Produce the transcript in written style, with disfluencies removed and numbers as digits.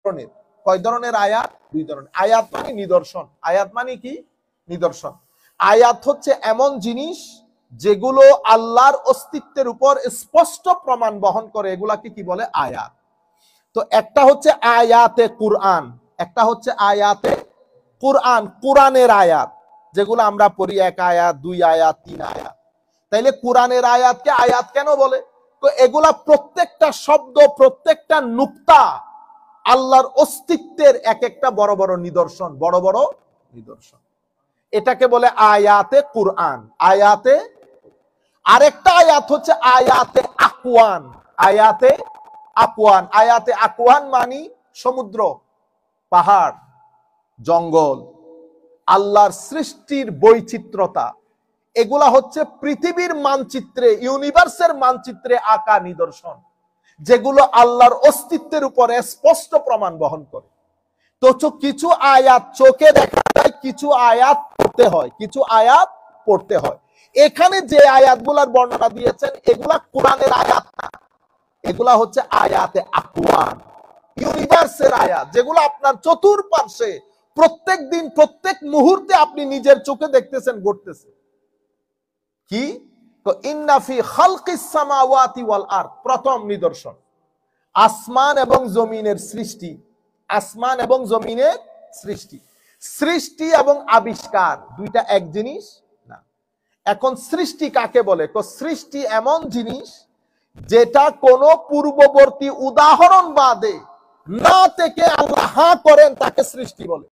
ধরনের। কয় ধরনের আয়াত? দুই ধরনের। আয়াত মানে নিদর্শন। আয়াত মানে কি? নিদর্শন। আয়াত হচ্ছে এমন জিনিস যেগুলো আল্লাহর অস্তিত্বের উপর স্পষ্ট প্রমাণ বহন করে, এগুলাকে কি বলে? আয়াত। তো একটা হচ্ছে আয়াতে কুরআন, একটা হচ্ছে আয়াতে কুরআন, কোরআনের আয়াত যেগুলো আমরা পড়ি, এক আয়াত, দুই আয়াত, তিন আয়াত। তাইলে কোরআনের আয়াতকে আয়াত কেন বলে? তো এগুলা প্রত্যেকটা শব্দ, প্রত্যেকটা নুক্তা আল্লাহর অস্তিত্বের এক একটা বড় বড় নিদর্শন, বড় বড় নিদর্শন। এটাকে বলে আয়াতে কুরআন। আয়াতে আরেকটা আয়াত হচ্ছে আয়াতে আকওয়ান। আয়াতে আকওয়ান। আয়াতে আকওয়ান মানে সমুদ্র, পাহাড়, জঙ্গল, আল্লাহর সৃষ্টির বৈচিত্র্যতা। এগুলা হচ্ছে পৃথিবীর মানচিত্রে, ইউনিভার্সের মানচিত্রে আঁকা নিদর্শন, যেগুলো আল্লাহর অস্তিত্বের উপরে স্পষ্ট প্রমাণ বহন করে। তো কিছু আয়াত চোখে দেখা যায়, কিছু আয়াত পড়তে হয়, কিছু আয়াত পড়তে হয়। এখানে যে আয়াতগুলার বর্ণনা দিয়েছেন এগুলা কোরআনের আয়াত না, এগুলা হচ্ছে আয়াতে আকওয়ান, ইউনিভার্সের আয়াত, যেগুলো আপনার চতুর্পার্শ্বে প্রত্যেক দিন, প্রত্যেক মুহূর্তে আপনি নিজের চোখে দেখতেছেন, ঘটতেছে। কি? তো ইন্না ফি খালকিস সামাওয়াতি ওয়াল আরদ, প্রথম নিদর্শন আসমান এবং জমিনের সৃষ্টি। আসমান এবং জমিনের সৃষ্টি। সৃষ্টি এবং আবিষ্কার দুইটা এক জিনিস না। এখন সৃষ্টি কাকে বলে? তো সৃষ্টি এমন জিনিস যেটা কোনো পূর্ববর্তী উদাহরণ বাদে না থেকে আল্লাহ করেন, তাকে সৃষ্টি বলে।